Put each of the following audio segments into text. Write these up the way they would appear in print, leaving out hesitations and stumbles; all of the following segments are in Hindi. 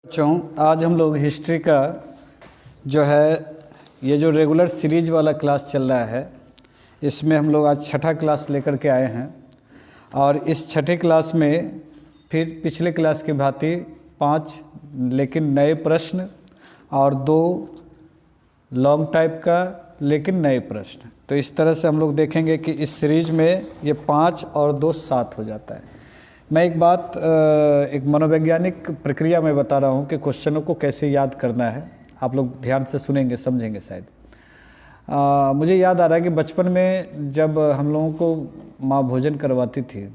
बच्चों, आज हम लोग हिस्ट्री का जो है ये जो रेगुलर सीरीज वाला क्लास चल रहा है, इसमें हम लोग आज छठा क्लास लेकर के आए हैं। और इस छठे क्लास में फिर पिछले क्लास की भांति 5 लेकिन नए प्रश्न और 2 लॉन्ग टाइप का लेकिन नए प्रश्न। तो इस तरह से हम लोग देखेंगे कि इस सीरीज में ये 5 और 2 7 हो जाता है। मैं एक बात एक मनोवैज्ञानिक प्रक्रिया में बता रहा हूँ कि क्वेश्चनों को कैसे याद करना है। आप लोग ध्यान से सुनेंगे, समझेंगे शायद। मुझे याद आ रहा है कि बचपन में जब हम लोगों को माँ भोजन करवाती थी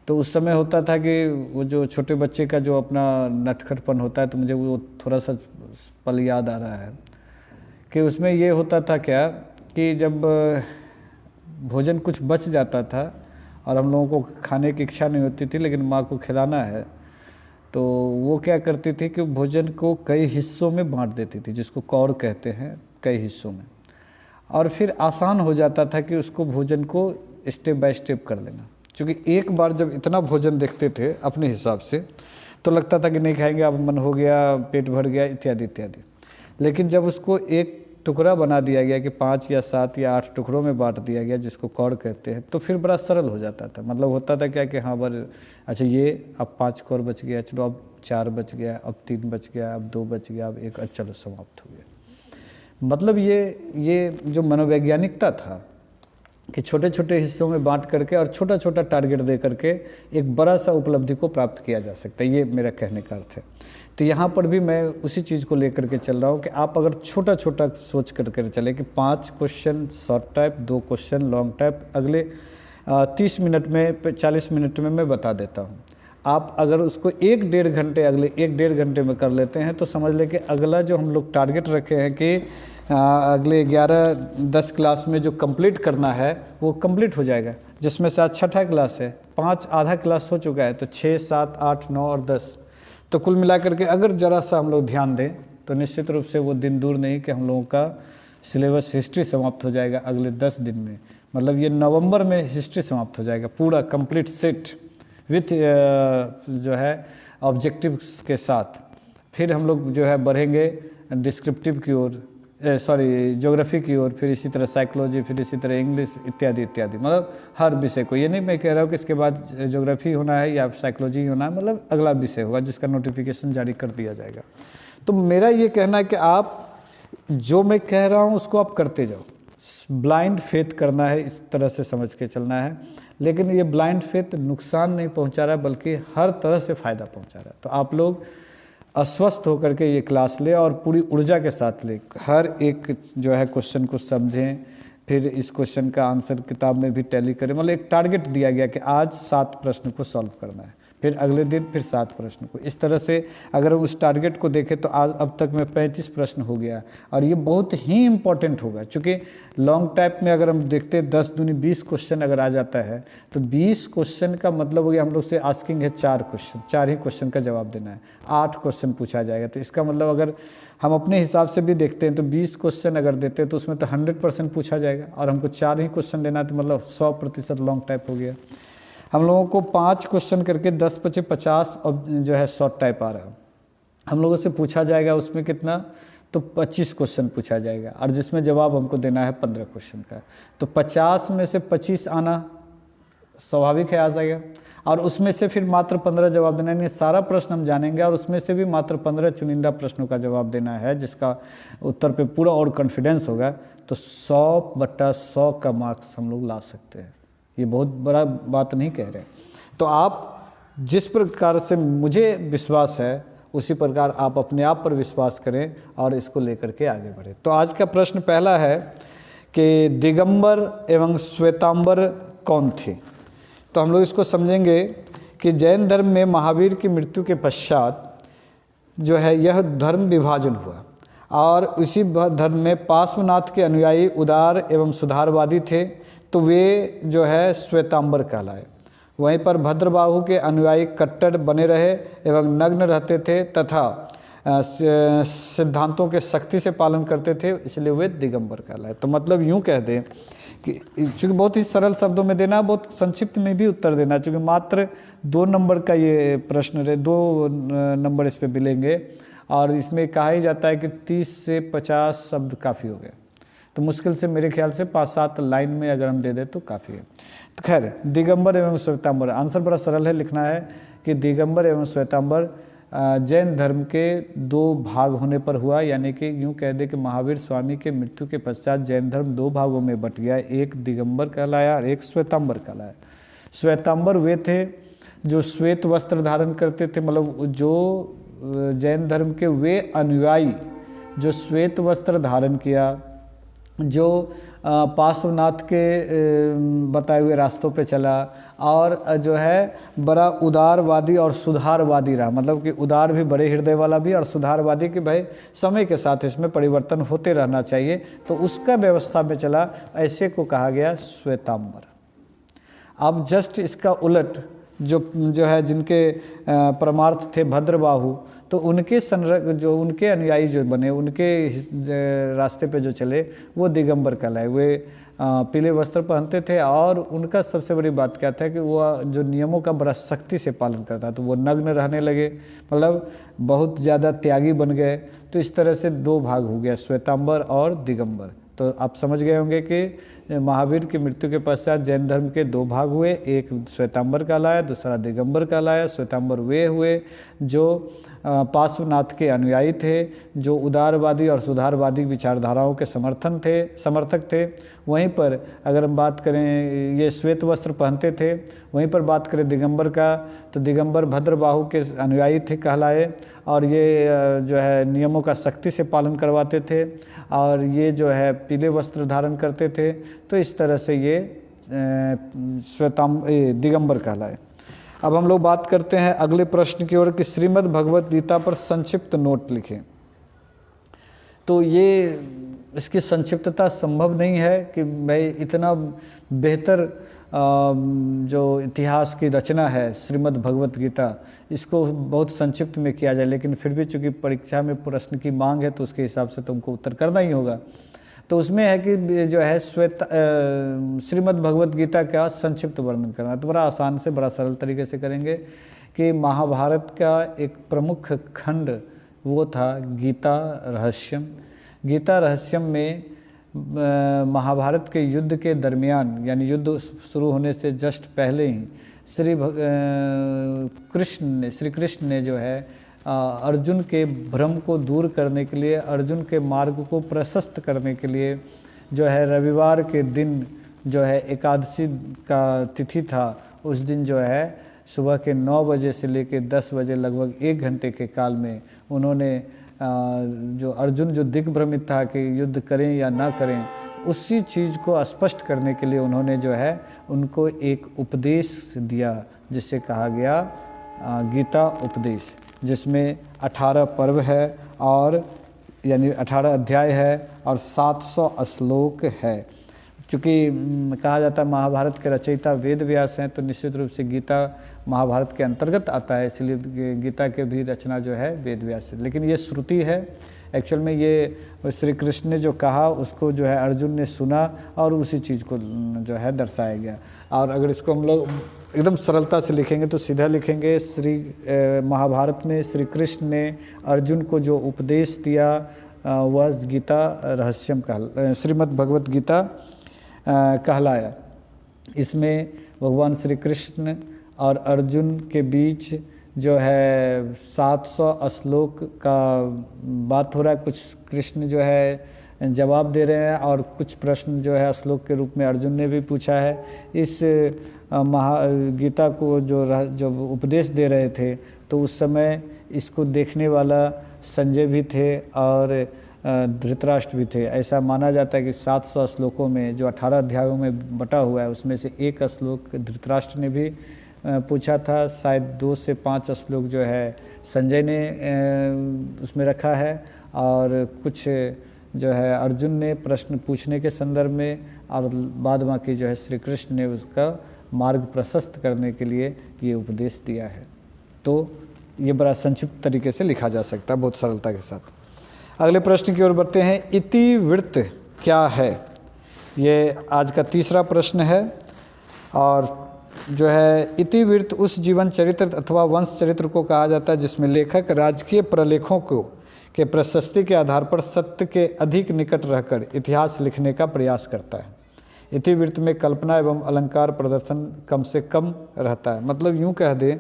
तो उस समय होता था कि वो जो छोटे बच्चे का जो अपना नटखटपन होता है, तो मुझे वो थोड़ा सा पल याद आ रहा है कि उसमें ये होता था क्या कि जब भोजन कुछ बच जाता था और हम लोगों को खाने की इच्छा नहीं होती थी लेकिन माँ को खिलाना है, तो वो क्या करती थी कि भोजन को कई हिस्सों में बांट देती थी, जिसको कौर कहते हैं, कई हिस्सों में। और फिर आसान हो जाता था कि उसको भोजन को स्टेप बाय स्टेप कर लेना, क्योंकि एक बार जब इतना भोजन देखते थे अपने हिसाब से तो लगता था कि नहीं खाएंगे, अब मन हो गया, पेट भर गया, इत्यादि इत्यादि। लेकिन जब उसको एक टुकड़ा बना दिया गया कि 5 या 7 या 8 टुकड़ों में बांट दिया गया, जिसको कौर कहते हैं, तो फिर बड़ा सरल हो जाता था। मतलब होता था क्या कि हाँ अच्छा ये अब 5 कौर बच गया, चलो अब 4 बच गया, अब 3 बच गया, अब 2 बच गया, अब 1, चलो समाप्त हो गया। मतलब ये जो मनोवैज्ञानिकता था कि छोटे छोटे हिस्सों में बांट करके और छोटा छोटा टारगेट दे करके एक बड़ा सा उपलब्धि को प्राप्त किया जा सकता है, ये मेरा कहने का अर्थ है। तो यहाँ पर भी मैं उसी चीज़ को लेकर के चल रहा हूँ कि आप अगर छोटा छोटा सोच करके चले कि 5 question short type, 2 question long type, अगले 30 मिनट में 40 मिनट में मैं बता देता हूँ। आप अगर उसको 1-1.5 घंटे, अगले 1-1.5 घंटे में कर लेते हैं तो समझ लें कि अगला जो हम लोग टारगेट रखे हैं कि अगले 11-10 क्लास में जो कंप्लीट करना है वो कंप्लीट हो जाएगा, जिसमें से आज छठा क्लास है, 5 आधा क्लास हो चुका है, तो 6, 7, 8, 9 और 10, तो कुल मिलाकर के अगर ज़रा सा हम लोग ध्यान दें तो निश्चित रूप से वो दिन दूर नहीं कि हम लोगों का सिलेबस हिस्ट्री समाप्त हो जाएगा अगले 10 दिन में। मतलब ये नवंबर में हिस्ट्री समाप्त हो जाएगा, पूरा कंप्लीट सेट विथ जो है ऑब्जेक्टिव्स के साथ। फिर हम लोग जो है बढ़ेंगे डिस्क्रिप्टिव की ओर, ज्योग्राफी की ओर, फिर इसी तरह साइकोलॉजी, फिर इसी तरह इंग्लिश, इत्यादि इत्यादि। मतलब हर विषय को, ये नहीं मैं कह रहा हूँ कि इसके बाद ज्योग्राफी होना है या साइकोलॉजी होना है, मतलब अगला विषय होगा जिसका नोटिफिकेशन जारी कर दिया जाएगा। तो मेरा ये कहना है कि आप जो मैं कह रहा हूँ उसको आप करते जाओ। ब्लाइंड फेथ करना है, इस तरह से समझ के चलना है। लेकिन ये ब्लाइंड फेथ नुकसान नहीं पहुँचा रहा है, बल्कि हर तरह से फ़ायदा पहुँचा रहा है। तो आप लोग अस्वस्थ होकर के ये क्लास ले और पूरी ऊर्जा के साथ ले, हर एक जो है क्वेश्चन को समझें, फिर इस क्वेश्चन का आंसर किताब में भी टैली करें। मतलब एक टारगेट दिया गया कि आज 7 प्रश्न को सॉल्व करना है, फिर अगले दिन फिर 7 प्रश्न को। इस तरह से अगर उस टारगेट को देखें तो आज अब तक में 35 प्रश्न हो गया, और ये बहुत ही इम्पोर्टेंट होगा, क्योंकि लॉन्ग टाइप में अगर हम देखते हैं 10 दूनी 20 क्वेश्चन अगर आ जाता है तो 20 क्वेश्चन का मतलब हो गया हम लोग से आस्किंग है 4 क्वेश्चन, 4 ही क्वेश्चन का जवाब देना है, 8 क्वेश्चन पूछा जाएगा। तो इसका मतलब अगर हम अपने हिसाब से भी देखते हैं तो 20 क्वेश्चन अगर देते हैं तो उसमें तो 100% पूछा जाएगा, और हमको 4 ही क्वेश्चन देना है, तो मतलब 100% लॉन्ग टाइप हो गया। हम लोगों को 5 क्वेश्चन करके 10 × 50 और जो है शॉर्ट टाइप आ रहा है। हम लोगों से पूछा जाएगा उसमें कितना, तो 25 क्वेश्चन पूछा जाएगा, और जिसमें जवाब हमको देना है 15 क्वेश्चन का। तो 50 में से 25 आना स्वाभाविक है, आ जाएगा, और उसमें से फिर मात्र 15 जवाब देना है। सारा प्रश्न हम जानेंगे और उसमें से भी मात्र 15 चुनिंदा प्रश्नों का जवाब देना है, जिसका उत्तर पे पूरा और कॉन्फिडेंस होगा। तो 100/100 का मार्क्स हम लोग ला सकते हैं। ये बहुत बड़ा बात नहीं कह रहे। तो आप जिस प्रकार से मुझे विश्वास है उसी प्रकार आप अपने आप पर विश्वास करें और इसको लेकर के आगे बढ़ें। तो आज का प्रश्न पहला है कि दिगंबर एवं श्वेतांबर कौन थे। तो हम लोग इसको समझेंगे कि जैन धर्म में महावीर की मृत्यु के पश्चात जो है यह धर्म विभाजन हुआ, और उसी धर्म में पार्श्वनाथ के अनुयायी उदार एवं सुधारवादी थे, तो वे जो है श्वेतांबर कहलाए। वहीं पर भद्रबाहु के अनुयायी कट्टर बने रहे एवं नग्न रहते थे, तथा सिद्धांतों के सख्ती से पालन करते थे, इसलिए वे दिगंबर कहलाए। तो मतलब यूँ कह दें कि चूँकि बहुत ही सरल शब्दों में देना, बहुत संक्षिप्त में भी उत्तर देना, चूँकि मात्र 2 नंबर का ये प्रश्न है, 2 नंबर इस पे मिलेंगे और इसमें कहा ही जाता है कि 30 से 50 शब्द काफ़ी हो गए। तो मुश्किल से मेरे ख्याल से 5-7 लाइन में अगर हम दे दें तो काफ़ी है। तो खैर, दिगंबर एवं श्वेतांबर, आंसर बड़ा सरल है, लिखना है कि दिगंबर एवं श्वेतांबर जैन धर्म के 2 भाग होने पर हुआ, यानी कि यूँ कह दे कि महावीर स्वामी के मृत्यु के पश्चात जैन धर्म 2 भागों में बट गया, एक दिगंबर कहलाया और एक श्वेतांबर कहलाया। श्वेतांबर वे थे जो श्वेत वस्त्र धारण करते थे, मतलब जो जैन धर्म के वे अनुयायी जो श्वेत वस्त्र धारण किया, जो पार्श्वनाथ के बताए हुए रास्तों पे चला और जो है बड़ा उदारवादी और सुधारवादी रहा, मतलब कि उदार भी, बड़े हृदय वाला भी, और सुधारवादी कि भाई समय के साथ इसमें परिवर्तन होते रहना चाहिए, तो उसका व्यवस्था में चला, ऐसे को कहा गया श्वेतांबर। अब जस्ट इसका उलट जो है जिनके परमार्थ थे भद्रबाहु, तो उनके जो उनके अनुयायी जो बने, उनके रास्ते पे जो चले, वो दिगंबर कहलाए। वे पीले वस्त्र पहनते थे और उनका सबसे बड़ी बात क्या था कि वो जो नियमों का बड़ा सख्ती से पालन करता, तो वो नग्न रहने लगे, मतलब बहुत ज़्यादा त्यागी बन गए। तो इस तरह से 2 भाग हो गया, श्वेतांबर और दिगंबर। तो आप समझ गए होंगे कि महावीर की मृत्यु के पश्चात जैन धर्म के 2 भाग हुए, एक श्वेतांबर कहलाया, दूसरा दिगंबर कहलाया। श्वेतांबर वे हुए जो पार्श्वनाथ के अनुयायी थे, जो उदारवादी और सुधारवादी विचारधाराओं के समर्थक थे। वहीं पर अगर हम बात करें, ये श्वेत वस्त्र पहनते थे। वहीं पर बात करें दिगंबर का, तो दिगंबर भद्रबाहु के अनुयायी थे कहलाए, और ये जो है नियमों का सख्ती से पालन करवाते थे, और ये जो है पीले वस्त्र धारण करते थे। तो इस तरह से ये दिगंबर कहलाए। अब हम लोग बात करते हैं अगले प्रश्न की ओर कि श्रीमद् भगवत गीता पर संक्षिप्त नोट लिखें। तो ये इसकी संक्षिप्तता संभव नहीं है कि भाई इतना बेहतर जो इतिहास की रचना है श्रीमद् भगवत गीता, इसको बहुत संक्षिप्त में किया जाए, लेकिन फिर भी चूंकि परीक्षा में प्रश्न की मांग है तो उसके हिसाब से तुमको उत्तर करना ही होगा। तो उसमें है कि जो है श्रीमद् भगवत गीता का संक्षिप्त वर्णन करना, तो बड़ा आसान से बड़ा सरल तरीके से करेंगे कि महाभारत का एक प्रमुख खंड वो था गीता रहस्यम। गीता रहस्यम में महाभारत के युद्ध के दरमियान, यानी युद्ध शुरू होने से जस्ट पहले ही श्री कृष्ण ने जो है अर्जुन के भ्रम को दूर करने के लिए, अर्जुन के मार्ग को प्रशस्त करने के लिए जो है रविवार के दिन जो है एकादशी का तिथि था, उस दिन जो है सुबह के 9 बजे से लेकर 10 बजे लगभग 1 घंटे के काल में उन्होंने जो अर्जुन जो दिग्भ्रमित था कि युद्ध करें या ना करें, उसी चीज़ को स्पष्ट करने के लिए उन्होंने जो है उनको एक उपदेश दिया, जिसे कहा गया गीता उपदेश, जिसमें 18 पर्व है और यानी 18 अध्याय है और 700 श्लोक है। क्योंकि कहा जाता है महाभारत के रचयिता वेद व्यास हैं, तो निश्चित रूप से गीता महाभारत के अंतर्गत आता है, इसलिए गीता के भी रचना जो है वेद व्यास है। लेकिन ये श्रुति है, एक्चुअल में ये श्री कृष्ण ने जो कहा उसको जो है अर्जुन ने सुना और उसी चीज़ को जो है दर्शाया गया। और अगर इसको हम लोग एकदम सरलता से लिखेंगे तो सीधा लिखेंगे, महाभारत में श्री कृष्ण ने अर्जुन को जो उपदेश दिया वह गीता रहस्यम श्रीमद् भगवत गीता कहलाया। इसमें भगवान श्री कृष्ण और अर्जुन के बीच जो है 700 श्लोक का बात हो रहा है। कुछ कृष्ण जो है जवाब दे रहे हैं और कुछ प्रश्न जो है श्लोक के रूप में अर्जुन ने भी पूछा है। इस गीता को जो उपदेश दे रहे थे, तो उस समय इसको देखने वाला संजय भी थे और धृतराष्ट्र भी थे। ऐसा माना जाता है कि 700 श्लोकों में जो 18 अध्यायों में बटा हुआ है, उसमें से एक श्लोक धृतराष्ट्र ने भी पूछा था, शायद 2 से 5 श्लोक जो है संजय ने उसमें रखा है, और कुछ जो है अर्जुन ने प्रश्न पूछने के संदर्भ में, और बाद बाकी जो है श्री कृष्ण ने उसका मार्ग प्रशस्त करने के लिए ये उपदेश दिया है। तो ये बड़ा संक्षिप्त तरीके से लिखा जा सकता है, बहुत सरलता के साथ। अगले प्रश्न की ओर बढ़ते हैं। इतिवृत्त क्या है? ये आज का तीसरा प्रश्न है। और जो है इतिवृत्त उस जीवन चरित्र अथवा वंश चरित्र को कहा जाता है जिसमें लेखक राजकीय प्रलेखों को के प्रशस्ति के आधार पर सत्य के अधिक निकट रहकर इतिहास लिखने का प्रयास करता है। इतिवृत्त में कल्पना एवं अलंकार प्रदर्शन कम से कम रहता है। मतलब यूँ कह दें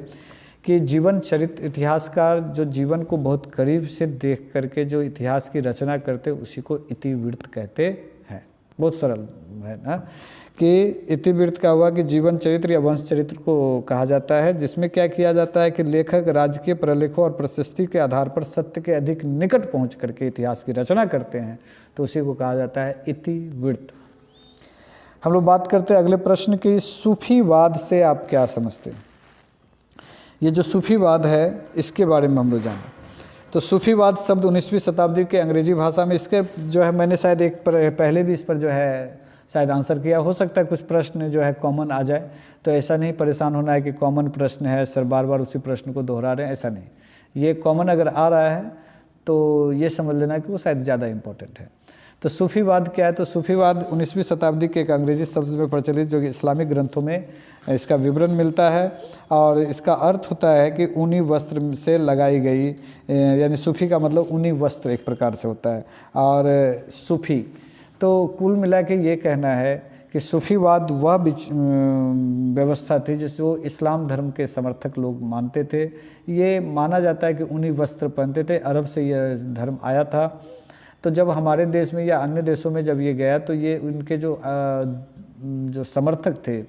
कि जीवन चरित्र, इतिहासकार जो जीवन को बहुत करीब से देख करके जो इतिहास की रचना करते उसी को इतिवृत्त कहते हैं। बहुत सरल है ना कि इतिवृत्त का हुआ कि जीवन चरित्र या वंश चरित्र को कहा जाता है जिसमें क्या किया जाता है कि लेखक राजकीय प्रलेखों और प्रशस्ति के आधार पर सत्य के अधिक निकट पहुंच करके इतिहास की रचना करते हैं, तो उसी को कहा जाता है इतिवृत्त। हम लोग बात करते हैं अगले प्रश्न की, सूफीवाद से आप क्या समझते हैं? ये जो सूफीवाद है इसके बारे में हम लोग जानें। तो सूफीवाद शब्द 19वीं शताब्दी के अंग्रेजी भाषा में, इसके जो है मैंने शायद एक पहले भी इस पर जो है शायद आंसर किया, हो सकता है कुछ प्रश्न जो है कॉमन आ जाए, तो ऐसा नहीं परेशान होना है कि कॉमन प्रश्न है सर बार बार उसी प्रश्न को दोहरा रहे हैं, ऐसा नहीं। ये कॉमन अगर आ रहा है तो ये समझ लेना कि वो शायद ज़्यादा इम्पोर्टेंट है। तो सूफीवाद क्या है? तो सूफीवाद 19वीं शताब्दी के एक अंग्रेजी शब्द में प्रचलित जो कि इस्लामिक ग्रंथों में इसका विवरण मिलता है और इसका अर्थ होता है कि ऊनी वस्त्र से लगाई गई, यानी सूफी का मतलब ऊनी वस्त्र एक प्रकार से होता है। और सूफी तो कुल मिला के ये कहना है कि सूफीवाद वह व्यवस्था थी जिसको इस्लाम धर्म के समर्थक लोग मानते थे। ये माना जाता है कि ऊनी वस्त्र पहनते थे, अरब से यह धर्म आया था। तो जब हमारे देश में या अन्य देशों में जब ये गया तो ये उनके जो समर्थक थे,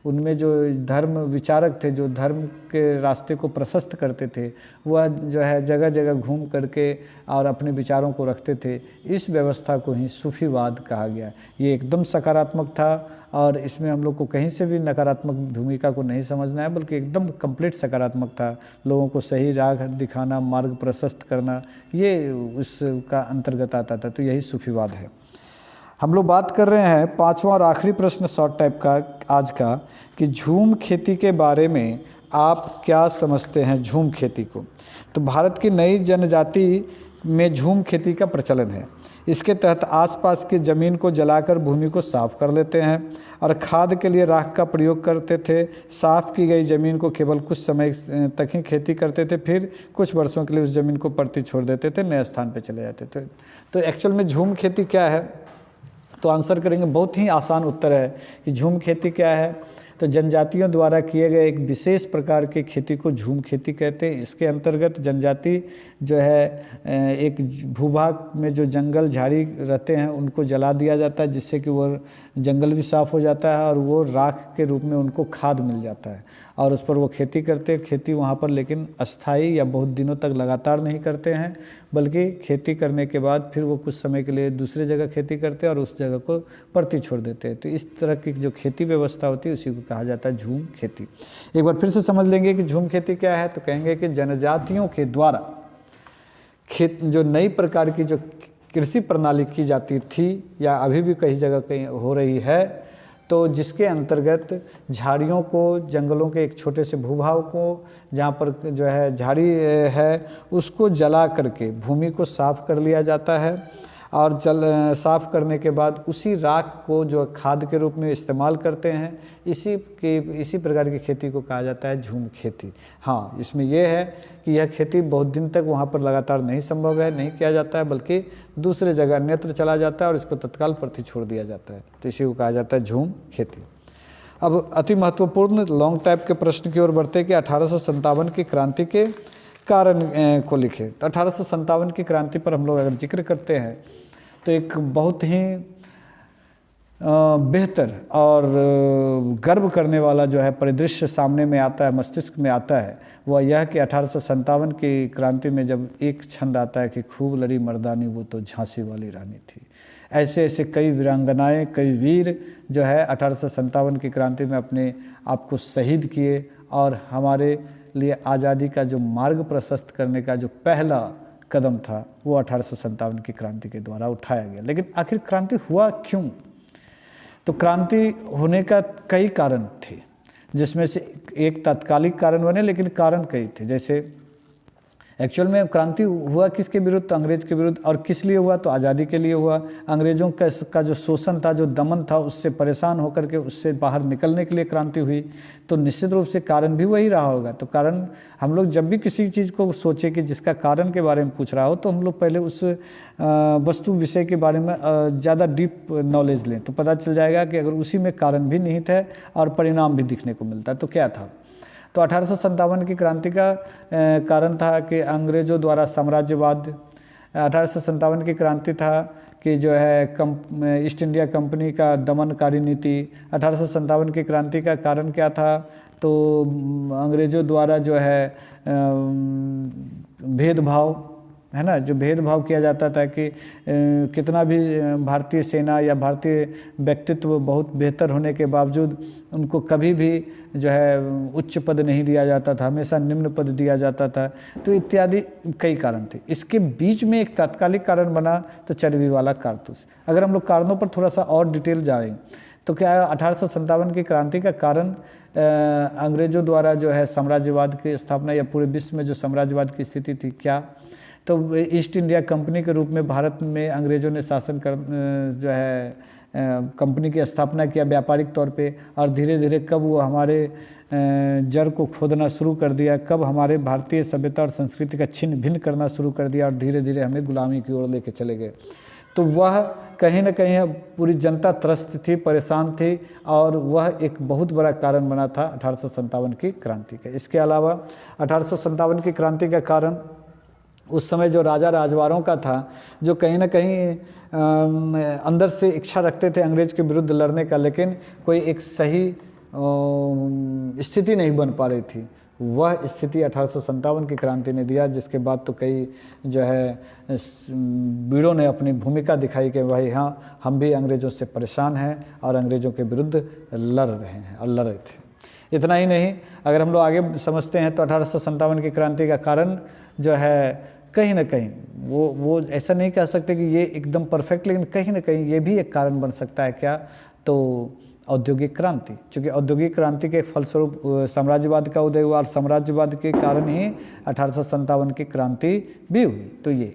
उनमें जो धर्म विचारक थे, जो धर्म के रास्ते को प्रशस्त करते थे, वह जो है जगह जगह घूम करके और अपने विचारों को रखते थे। इस व्यवस्था को ही सूफीवाद कहा गया। ये एकदम सकारात्मक था और इसमें हम लोग को कहीं से भी नकारात्मक भूमिका को नहीं समझना है, बल्कि एकदम कंप्लीट सकारात्मक था। लोगों को सही राह दिखाना, मार्ग प्रशस्त करना, ये उसका अंतर्गत आता था। तो यही सूफीवाद है। हम लोग बात कर रहे हैं पांचवा और आखिरी प्रश्न शॉर्ट टाइप का आज का, कि झूम खेती के बारे में आप क्या समझते हैं? झूम खेती को, तो भारत की नई जनजाति में झूम खेती का प्रचलन है। इसके तहत आसपास की ज़मीन को जलाकर भूमि को साफ कर लेते हैं और खाद के लिए राख का प्रयोग करते थे। साफ की गई ज़मीन को केवल कुछ समय तक ही खेती करते थे, फिर कुछ वर्षों के लिए उस ज़मीन को पड़ती छोड़ देते थे, नए स्थान पर चले जाते थे। तो एक्चुअल में झूम खेती क्या है? तो आंसर करेंगे, बहुत ही आसान उत्तर है कि झूम खेती क्या है। तो जनजातियों द्वारा किए गए एक विशेष प्रकार की खेती को झूम खेती कहते हैं। इसके अंतर्गत जनजाति जो है एक भूभाग में जो जंगल झाड़ी रहते हैं उनको जला दिया जाता है, जिससे कि वो जंगल भी साफ़ हो जाता है और वो राख के रूप में उनको खाद मिल जाता है और उस पर वो खेती करते हैं। खेती वहाँ पर लेकिन अस्थाई या बहुत दिनों तक लगातार नहीं करते हैं, बल्कि खेती करने के बाद फिर वो कुछ समय के लिए दूसरे जगह खेती करते हैं और उस जगह को परती छोड़ देते हैं। तो इस तरह की जो खेती व्यवस्था होती है उसी को कहा जाता है झूम खेती। एक बार फिर से समझ लेंगे कि झूम खेती क्या है। तो कहेंगे कि जनजातियों के द्वारा जो नई प्रकार की जो कृषि प्रणाली की जाती थी या अभी भी कई जगह कहीं हो रही है, तो जिसके अंतर्गत झाड़ियों को, जंगलों के एक छोटे से भूभाग को जहाँ पर जो है झाड़ी है उसको जला करके भूमि को साफ कर लिया जाता है और साफ करने के बाद उसी राख को जो खाद के रूप में इस्तेमाल करते हैं। इसी प्रकार की खेती को कहा जाता है झूम खेती। हाँ, इसमें यह है कि यह खेती बहुत दिन तक वहाँ पर लगातार नहीं संभव है, नहीं किया जाता है, बल्कि दूसरे जगह अन्यत्र चला जाता है और इसको तत्काल प्रति छोड़ दिया जाता है। तो इसी को कहा जाता है झूम खेती। अब अति महत्वपूर्ण लॉन्ग टाइप के प्रश्न की ओर बढ़ते कि 1857 की क्रांति के कारण को लिखे। तो 1857 की क्रांति पर हम लोग अगर जिक्र करते हैं तो एक बहुत ही बेहतर और गर्व करने वाला जो है परिदृश्य सामने में आता है, मस्तिष्क में आता है। वह यह कि 1857 की क्रांति में जब एक छंद आता है कि खूब लड़ी मर्दानी वो तो झांसी वाली रानी थी। ऐसे ऐसे कई वीरांगनाएं, कई वीर जो है 1857 की क्रांति में अपने आप को शहीद किए और हमारे लिए आज़ादी का जो मार्ग प्रशस्त करने का जो पहला कदम था वो 1857 की क्रांति के द्वारा उठाया गया। लेकिन आखिर क्रांति हुआ क्यों? तो क्रांति होने का कई कारण थे, जिसमें से एक तात्कालिक कारण बने, लेकिन कारण कई थे। जैसे एक्चुअल में क्रांति हुआ किसके विरुद्ध? तो अंग्रेज के विरुद्ध। और किस लिए हुआ? तो आज़ादी के लिए हुआ। अंग्रेज़ों का जो शोषण था, जो दमन था, उससे परेशान होकर के उससे बाहर निकलने के लिए क्रांति हुई। तो निश्चित रूप से कारण भी वही रहा होगा। तो कारण, हम लोग जब भी किसी चीज़ को सोचे कि जिसका कारण के बारे में पूछ रहा हो, तो हम लोग पहले उस वस्तु विषय के बारे में ज़्यादा डीप नॉलेज लें, तो पता चल जाएगा कि अगर उसी में कारण भी निहित है और परिणाम भी दिखने को मिलता है तो क्या था। तो 1857 की क्रांति का कारण था कि अंग्रेज़ों द्वारा साम्राज्यवाद। 1857 की क्रांति था कि जो है ईस्ट इंडिया कंपनी का दमनकारी नीति। 1857 की क्रांति का कारण क्या था? तो अंग्रेज़ों द्वारा जो है भेदभाव, है ना, जो भेदभाव किया जाता था कि कितना भी भारतीय सेना या भारतीय व्यक्तित्व बहुत बेहतर होने के बावजूद उनको कभी भी जो है उच्च पद नहीं दिया जाता था, हमेशा निम्न पद दिया जाता था। तो इत्यादि कई कारण थे। इसके बीच में एक तात्कालिक कारण बना तो चर्बी वाला कारतूस। अगर हम लोग कारणों पर थोड़ा सा और डिटेल जाएं तो क्या है, 1857 की क्रांति का कारण अंग्रेज़ों द्वारा जो है साम्राज्यवाद की स्थापना या पूरे विश्व में जो साम्राज्यवाद की स्थिति थी, क्या? तो ईस्ट इंडिया कंपनी के रूप में भारत में अंग्रेज़ों ने शासन कर जो है कंपनी की स्थापना किया व्यापारिक तौर पे। और धीरे धीरे कब वो हमारे जड़ को खोदना शुरू कर दिया, कब हमारे भारतीय सभ्यता और संस्कृति का छिन्न भिन्न करना शुरू कर दिया और धीरे धीरे हमें गुलामी की ओर लेके चले गए। तो वह कहीं ना कहीं पूरी जनता त्रस्त थी, परेशान थी, और वह एक बहुत बड़ा कारण बना था 1857 की क्रांति का। इसके अलावा 1857 की क्रांति का कारण उस समय जो राजा राजवारों का था, जो कहीं ना कहीं अंदर से इच्छा रखते थे अंग्रेज के विरुद्ध लड़ने का, लेकिन कोई एक सही स्थिति नहीं बन पा रही थी। वह स्थिति 1857 की क्रांति ने दिया, जिसके बाद तो कई जो है वीरों ने अपनी भूमिका दिखाई कि भाई हाँ, हम भी अंग्रेज़ों से परेशान हैं और अंग्रेज़ों के विरुद्ध लड़ रहे हैं और लड़े थे। इतना ही नहीं, अगर हम लोग आगे समझते हैं तो 1857 की क्रांति का कारण जो है कहीं ना कहीं वो ऐसा नहीं कह सकते कि ये एकदम परफेक्ट, लेकिन कहीं ना कहीं ये भी एक कारण बन सकता है। क्या? तो औद्योगिक क्रांति। चूँकि औद्योगिक क्रांति के फलस्वरूप साम्राज्यवाद का उदय हुआ और साम्राज्यवाद के कारण ही 1857 की क्रांति भी हुई। तो ये,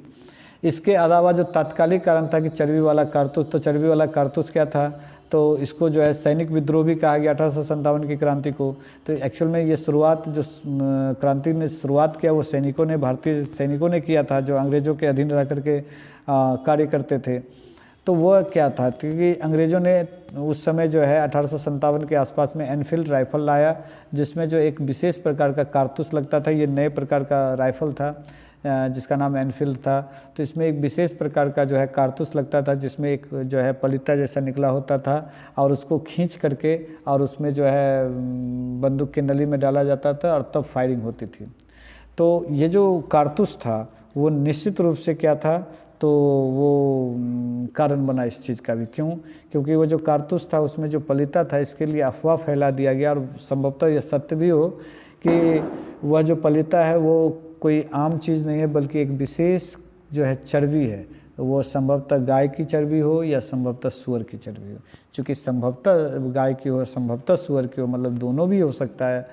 इसके अलावा जो तात्कालिक कारण था कि चर्बी वाला कारतूस, तो चर्बी वाला कारतूस क्या था? तो इसको जो है सैनिक विद्रोह भी कहा गया 1857 की क्रांति को। तो एक्चुअल में ये शुरुआत, जो क्रांति ने शुरुआत किया, वो सैनिकों ने, भारतीय सैनिकों ने किया था, जो अंग्रेज़ों के अधीन रह करके कार्य करते थे। तो वह क्या था? क्योंकि अंग्रेज़ों ने उस समय जो है 1857 के आसपास में एनफील्ड राइफ़ल लाया, जिसमें जो एक विशेष प्रकार का कारतूस लगता था। ये नए प्रकार का राइफ़ल था जिसका नाम एनफील्ड था। तो इसमें एक विशेष प्रकार का जो है कारतूस लगता था, जिसमें एक जो है पलीता जैसा निकला होता था, और उसको खींच करके और उसमें जो है बंदूक की नली में डाला जाता था और तब फायरिंग होती थी। तो ये जो कारतूस था वो निश्चित रूप से क्या था? तो वो कारण बना इस चीज़ का भी। क्यों? क्योंकि वो जो कारतूस था उसमें जो पलीता था, इसके लिए अफवाह फैला दिया गया, और संभवतः यह सत्य भी हो कि वह जो पलीता है वो कोई आम चीज़ नहीं है, बल्कि एक विशेष जो है चर्बी है। वो संभवतः गाय की चर्बी हो या संभवतः सूअर की चर्बी हो। चूँकि संभवतः गाय की हो, संभवतः सूअर की हो, मतलब दोनों भी हो सकता है।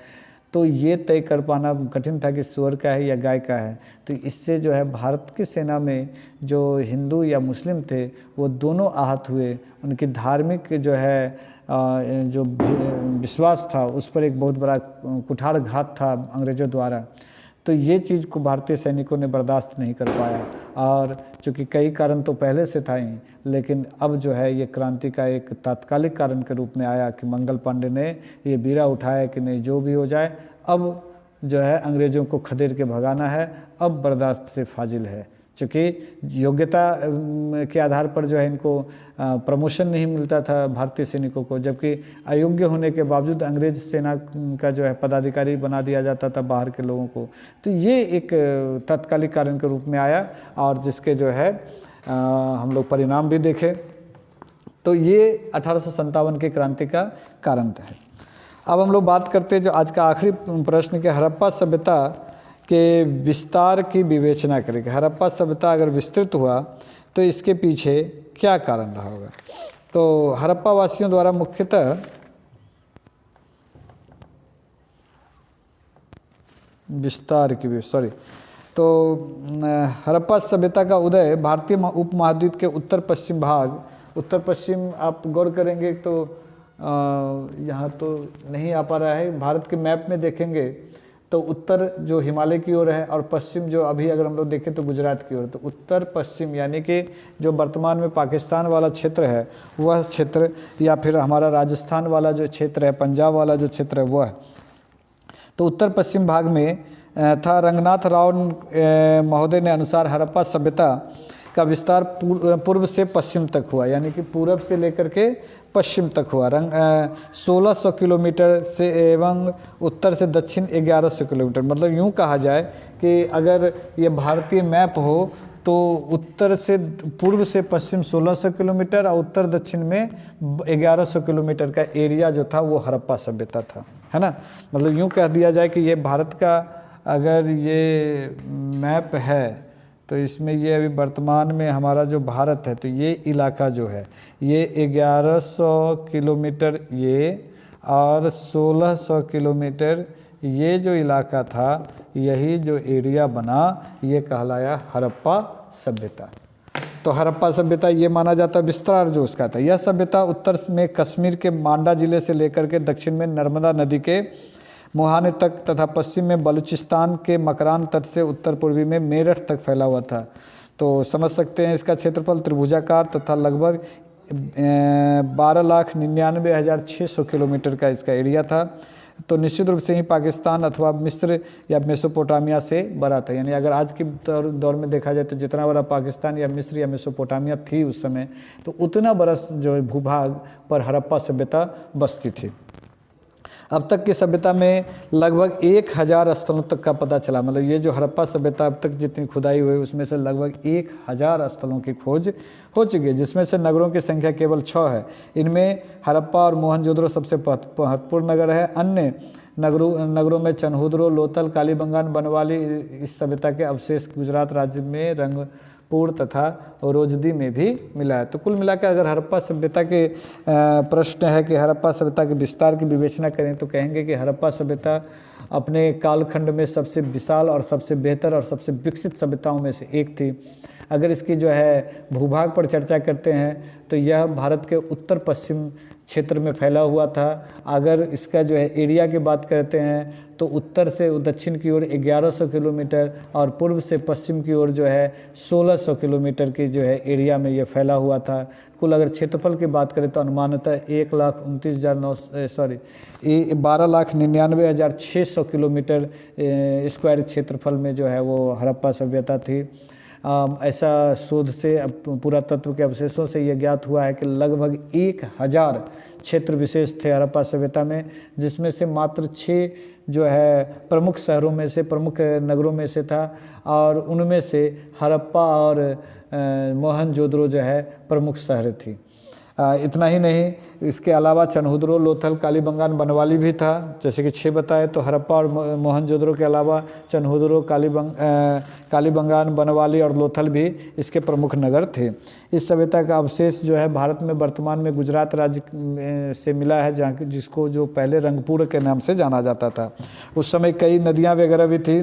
तो ये तय कर पाना कठिन था कि सूअर का है या गाय का है। तो इससे जो है भारत की सेना में जो हिंदू या मुस्लिम थे वो दोनों आहत हुए। उनकी धार्मिक जो है जो विश्वास था उस पर एक बहुत बड़ा कुठारघात था अंग्रेज़ों द्वारा। तो ये चीज़ को भारतीय सैनिकों ने बर्दाश्त नहीं कर पाया, और चूँकि कई कारण तो पहले से था ही, लेकिन अब जो है ये क्रांति का एक तात्कालिक कारण के रूप में आया कि मंगल पांडे ने ये बीड़ा उठाया कि नहीं, जो भी हो जाए, अब जो है अंग्रेज़ों को खदेड़ के भगाना है, अब बर्दाश्त से फाजिल है। चूँकि योग्यता के आधार पर जो है इनको प्रमोशन नहीं मिलता था भारतीय सैनिकों को, जबकि अयोग्य होने के बावजूद अंग्रेज सेना का जो है पदाधिकारी बना दिया जाता था बाहर के लोगों को। तो ये एक तात्कालिक कारण के रूप में आया, और जिसके जो है हम लोग परिणाम भी देखे। तो ये 1857 की क्रांति का कारण है। अब हम लोग बात करते हैं जो आज का आखिरी प्रश्न के हड़प्पा सभ्यता के विस्तार की विवेचना करेंगे। हड़प्पा सभ्यता अगर विस्तृत हुआ तो इसके पीछे क्या कारण रहा होगा? तो हड़प्पा वासियों द्वारा मुख्यतः विस्तार की तो हड़प्पा सभ्यता का उदय भारतीय उपमहाद्वीप के उत्तर पश्चिम भाग, उत्तर पश्चिम आप गौर करेंगे तो यहाँ तो नहीं आ पा रहा है, भारत के मैप में देखेंगे तो उत्तर जो हिमालय की ओर है और पश्चिम जो अभी अगर हम लोग देखें तो गुजरात की ओर, तो उत्तर पश्चिम यानी कि जो वर्तमान में पाकिस्तान वाला क्षेत्र है वह क्षेत्र, या फिर हमारा राजस्थान वाला जो क्षेत्र है, पंजाब वाला जो क्षेत्र है वह है। तो उत्तर पश्चिम भाग में था। रंगनाथ राव महोदय ने अनुसार हड़प्पा सभ्यता का विस्तार पूर्व से पश्चिम तक हुआ, यानी कि पूरब से लेकर के पश्चिम तक हुआ। 1600 किलोमीटर से एवं उत्तर से दक्षिण 1100 किलोमीटर। मतलब यूँ कहा जाए कि अगर ये भारतीय मैप हो तो उत्तर से पूर्व से पश्चिम 1600 किलोमीटर और उत्तर दक्षिण में 1100 किलोमीटर का एरिया जो था वो हड़प्पा सभ्यता था, है ना। मतलब यूँ कह दिया जाए कि ये भारत का अगर ये मैप है तो इसमें ये अभी वर्तमान में हमारा जो भारत है तो ये इलाका जो है ये 1100 किलोमीटर ये और 1600 किलोमीटर ये जो इलाका था, यही जो एरिया बना ये कहलाया हड़प्पा सभ्यता। तो हड़प्पा सभ्यता ये माना जाता विस्तार जो उसका था। यह सभ्यता उत्तर में कश्मीर के मांडा जिले से लेकर के दक्षिण में नर्मदा नदी के मुहाने तक तथा पश्चिम में बलूचिस्तान के मकरान तट से उत्तर पूर्वी में मेरठ तक फैला हुआ था। तो समझ सकते हैं इसका क्षेत्रफल त्रिभुजाकार तथा लगभग 12,99,600 किलोमीटर का इसका एरिया था। तो निश्चित रूप से ही पाकिस्तान अथवा मिस्र या मेसोपोटामिया से बड़ा था। यानी अगर आज के दौर में देखा जाए तो जितना बड़ा पाकिस्तान या मिस्र या मेसोपोटामिया थी उस समय, तो उतना बड़ा जो भूभाग पर हड़प्पा सभ्यता बसती थी। अब तक की सभ्यता में लगभग 1000 स्थलों तक का पता चला। मतलब ये जो हड़प्पा सभ्यता अब तक जितनी खुदाई हुई उसमें से लगभग 1000 स्थलों की खोज हो चुकी है, जिसमें से नगरों की संख्या केवल 6 है। इनमें हड़प्पा और मोहनजोदड़ो सबसे महत्वपूर्ण नगर है। अन्य नगरों में चनहुदरो, लोथल, कालीबंगान, बनवाली इस सभ्यता के अवशेष गुजरात राज्य में रंगपुर तथा रोजदी में भी मिला है। तो कुल मिलाकर अगर हड़प्पा सभ्यता के प्रश्न है कि हड़प्पा सभ्यता के विस्तार की विवेचना करें तो कहेंगे कि हड़प्पा सभ्यता अपने कालखंड में सबसे विशाल और सबसे बेहतर और सबसे विकसित सभ्यताओं में से एक थी। अगर इसकी जो है भूभाग पर चर्चा करते हैं तो यह भारत के उत्तर पश्चिम क्षेत्र में फैला हुआ था। अगर इसका जो है एरिया की बात करते हैं तो उत्तर से दक्षिण की ओर 1100 किलोमीटर और पूर्व से पश्चिम की ओर जो है 1600 किलोमीटर की जो है एरिया में ये फैला हुआ था। कुल अगर क्षेत्रफल की बात करें तो अनुमानतः 12,99,600 किलोमीटर स्क्वायर क्षेत्रफल में जो है वो हड़प्पा सभ्यता थी। ऐसा शोध से पुरातत्व के अवशेषों से यह ज्ञात हुआ है कि लगभग 1000 क्षेत्र विशेष थे हड़प्पा सभ्यता में, जिसमें से मात्र 6 जो है प्रमुख शहरों में से, प्रमुख नगरों में से था और उनमें से हड़प्पा और मोहनजोदड़ो जो है प्रमुख शहर थी। इतना ही नहीं, इसके अलावा चनहुदरो, लोथल, कालीबंगान, बनवाली भी था। जैसे कि 6 बताए तो हड़प्पा और मोहनजोदड़ो के अलावा चनहुदरो, कालीबंगान, बनवाली और लोथल भी इसके प्रमुख नगर थे। इस सभ्यता का अवशेष जो है भारत में वर्तमान में गुजरात राज्य से मिला है, जहाँ जिसको जो पहले रंगपुर के नाम से जाना जाता था। उस समय कई नदियाँ वगैरह भी थी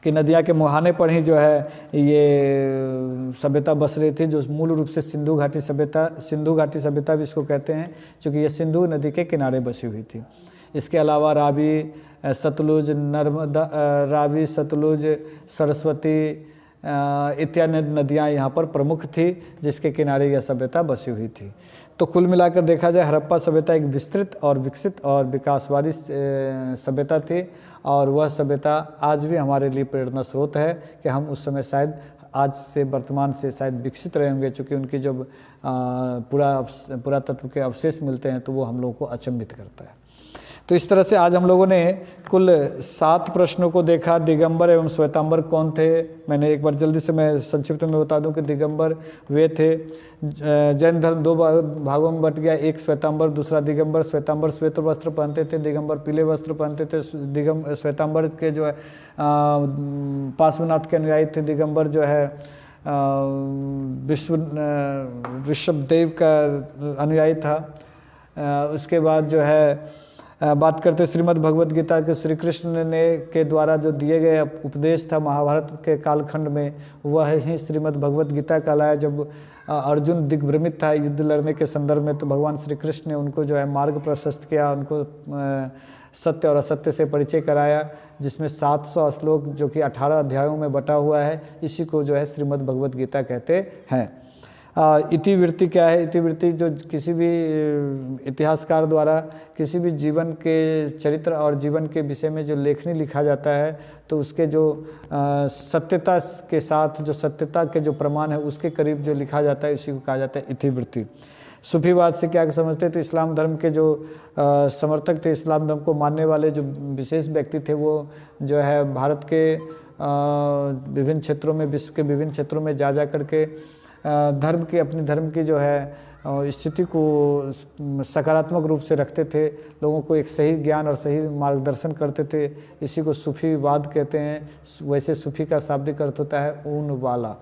कि नदियाँ के मुहाने पर ही जो है ये सभ्यता बस रही थी, जो मूल रूप से सिंधु घाटी सभ्यता भी इसको कहते हैं, क्योंकि ये सिंधु नदी के किनारे बसी हुई थी। इसके अलावा रावी, सतलुज, सरस्वती इत्यादि नदियाँ यहाँ पर प्रमुख थी, जिसके किनारे यह सभ्यता बसी हुई थी। तो कुल मिलाकर देखा जाए हड़प्पा सभ्यता एक विस्तृत और विकसित और विकासवादी सभ्यता थी और वह सभ्यता आज भी हमारे लिए प्रेरणा स्रोत है कि हम उस समय शायद आज से वर्तमान से शायद विकसित रहे होंगे, चूँकि उनकी जब पुरातत्व के अवशेष मिलते हैं तो वो हम लोगों को अचंभित करता है। तो इस तरह से आज हम लोगों ने कुल 7 प्रश्नों को देखा। दिगंबर एवं श्वेतांबर कौन थे, मैंने एक बार जल्दी से मैं संक्षिप्त में बता दूं कि दिगंबर वे थे। जैन धर्म 2 भागों में बट गया, एक श्वेतांबर, दूसरा दिगंबर। श्वेतांबर श्वेत वस्त्र पहनते थे, दिगंबर पीले वस्त्र पहनते थे। श्वेतांबर के जो है पार्श्वनाथ के अनुयायी थे, दिगंबर जो है ऋषभदेव का अनुयायी था। उसके बाद जो है बात करते श्रीमद् भगवद गीता के श्री कृष्ण ने के द्वारा जो दिए गए उपदेश था महाभारत के कालखंड में, वह ही श्रीमद् भगवद गीता कहलाया। जब अर्जुन दिग्भ्रमित था युद्ध लड़ने के संदर्भ में, तो भगवान श्री कृष्ण ने उनको जो है मार्ग प्रशस्त किया, उनको सत्य और असत्य से परिचय कराया, जिसमें 700 श्लोक जो कि 18 अध्यायों में बटा हुआ है, इसी को जो है श्रीमद् भगवद गीता कहते हैं। इतिवृत्ति क्या है? इतिवृत्ति जो किसी भी इतिहासकार द्वारा किसी भी जीवन के चरित्र और जीवन के विषय में जो लेखनी लिखा जाता है, तो उसके जो सत्यता के साथ जो सत्यता के जो प्रमाण है उसके करीब जो लिखा जाता है, उसी को कहा जाता है इतिवृत्ति। सूफीवाद से क्या समझते थे? इस्लाम धर्म के जो समर्थक थे, इस्लाम धर्म को मानने वाले जो विशेष व्यक्ति थे, वो जो है भारत के विभिन्न क्षेत्रों में, विश्व के विभिन्न क्षेत्रों में जा करके धर्म की, अपनी धर्म की जो है स्थिति को सकारात्मक रूप से रखते थे, लोगों को एक सही ज्ञान और सही मार्गदर्शन करते थे। इसी को सूफीवाद कहते हैं। वैसे सूफी का शाब्दिक अर्थ होता है ऊन वाला।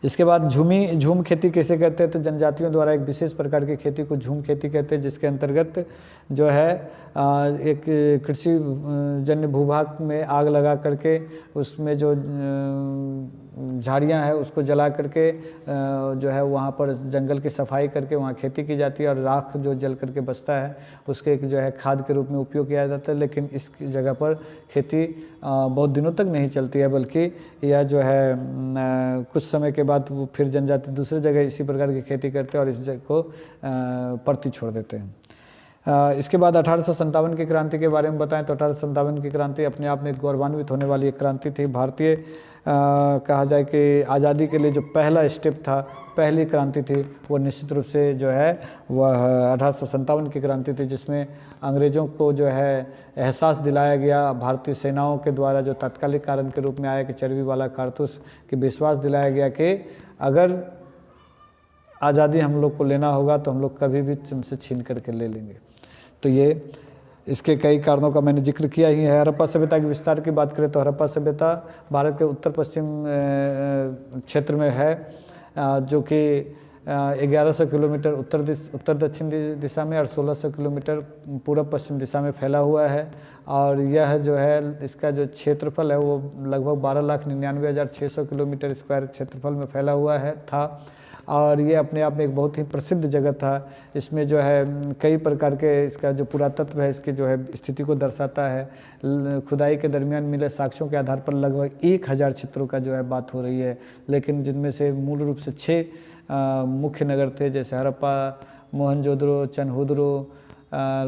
इसके बाद झूम खेती कैसे करते हैं? तो जनजातियों द्वारा एक विशेष प्रकार की खेती को झूम खेती कहते हैं, जिसके अंतर्गत जो है एक कृषि जन्य भूभाग में आग लगा करके उसमें जो झाड़ियाँ हैं उसको जला करके जो है वहाँ पर जंगल की सफाई करके वहाँ खेती की जाती है, और राख जो जल करके बचता है उसके एक जो है खाद के रूप में उपयोग किया जाता है। लेकिन इस जगह पर खेती बहुत दिनों तक नहीं चलती है, बल्कि यह जो है कुछ समय के बाद वो फिर जनजाति दूसरी जगह इसी प्रकार की खेती करते हैं और इस जगह को परती छोड़ देते हैं। इसके बाद 1857 की क्रांति के बारे में बताएं तो 1857 की क्रांति अपने आप में गौरवान्वित होने वाली एक क्रांति थी। भारतीय कहा जाए कि आज़ादी के लिए जो पहला स्टेप था, पहली क्रांति थी, वो निश्चित रूप से जो है वह 1857 की क्रांति थी, जिसमें अंग्रेज़ों को जो है एहसास दिलाया गया भारतीय सेनाओं के द्वारा, जो तात्कालिक कारण के रूप में आया कि चर्बी वाला कारतूस, कि विश्वास दिलाया गया कि अगर आज़ादी हम लोग को लेना होगा तो हम लोग कभी भी तुमसे छीन करके ले लेंगे। तो ये इसके कई कारणों का मैंने जिक्र किया ही है। हड़प्पा सभ्यता के विस्तार की बात करें तो हड़प्पा सभ्यता भारत के उत्तर पश्चिम क्षेत्र में है, जो कि 1100 किलोमीटर उत्तर दक्षिण दिशा में और 1600 किलोमीटर पूर्व पश्चिम दिशा में फैला हुआ है। और यह जो है इसका जो क्षेत्रफल है वो लगभग 12,99,600 किलोमीटर स्क्वायर क्षेत्रफल में फैला हुआ है था। और ये अपने आप में एक बहुत ही प्रसिद्ध जगह था। इसमें जो है कई प्रकार के इसका जो पुरातत्व है इसकी जो है स्थिति को दर्शाता है। खुदाई के दरमियान मिले साक्ष्यों के आधार पर लगभग 1000 चित्रों का जो है बात हो रही है, लेकिन जिनमें से मूल रूप से 6 मुख्य नगर थे, जैसे हड़प्पा, मोहनजोदड़ो, चनहुदरो,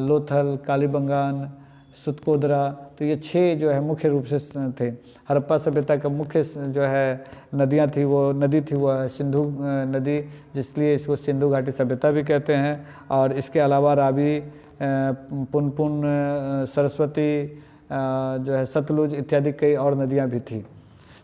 लोथल, कालीबंगान, सुतकोदरा। तो ये 6 जो है मुख्य रूप से थे। हड़प्पा सभ्यता का मुख्य जो है नदियाँ थी, वो नदी थी वह सिंधु नदी, जिसलिए इसको सिंधु घाटी सभ्यता भी कहते हैं। और इसके अलावा रावी, पुनपुन, सरस्वती, जो है सतलुज इत्यादि कई और नदियाँ भी थी।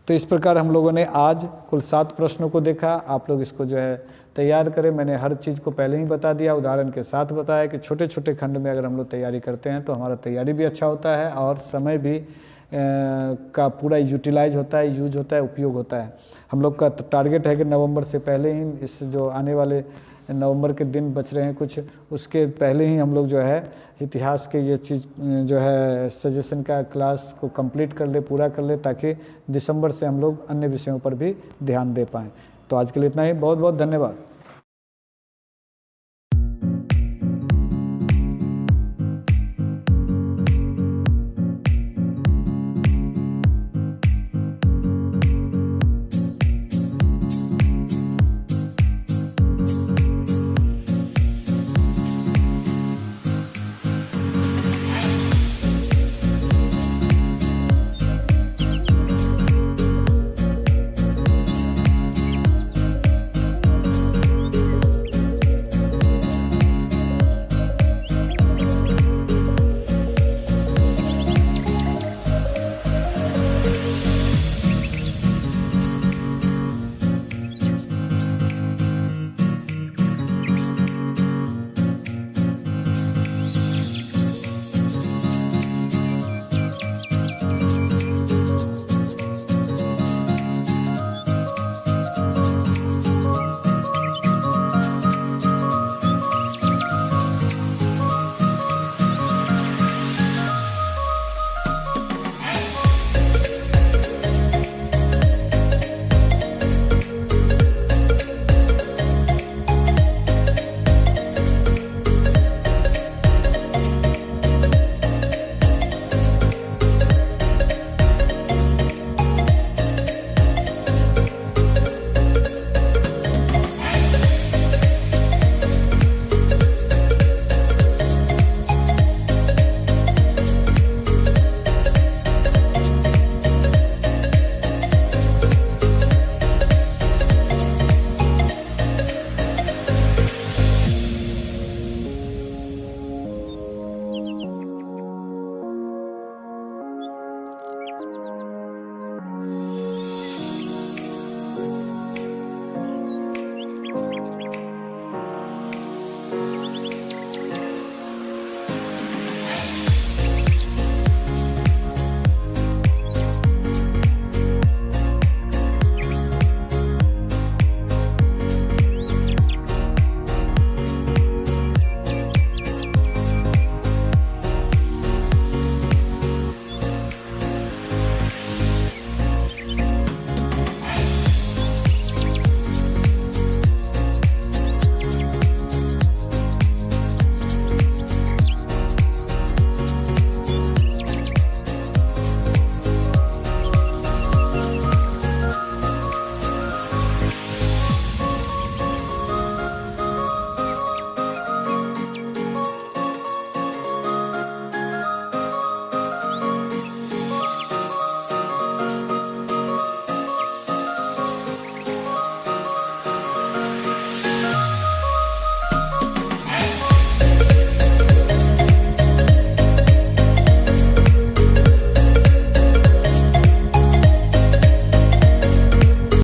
तो इस प्रकार हम लोगों ने आज कुल 7 प्रश्नों को देखा। आप लोग इसको जो है तैयार करें। मैंने हर चीज़ को पहले ही बता दिया, उदाहरण के साथ बताया कि छोटे छोटे खंड में अगर हम लोग तैयारी करते हैं तो हमारा तैयारी भी अच्छा होता है और समय भी का पूरा यूटिलाइज होता है, यूज होता है, उपयोग होता है। हम लोग का टारगेट है कि नवंबर से पहले ही, इस जो आने वाले नवंबर के दिन बच रहे हैं कुछ, उसके पहले ही हम लोग जो है इतिहास के ये चीज़ जो है सजेशन का क्लास को कंप्लीट कर ले, पूरा कर ले, ताकि दिसंबर से हम लोग अन्य विषयों पर भी ध्यान दे पाएँ। तो आज के लिए इतना ही। बहुत बहुत धन्यवाद।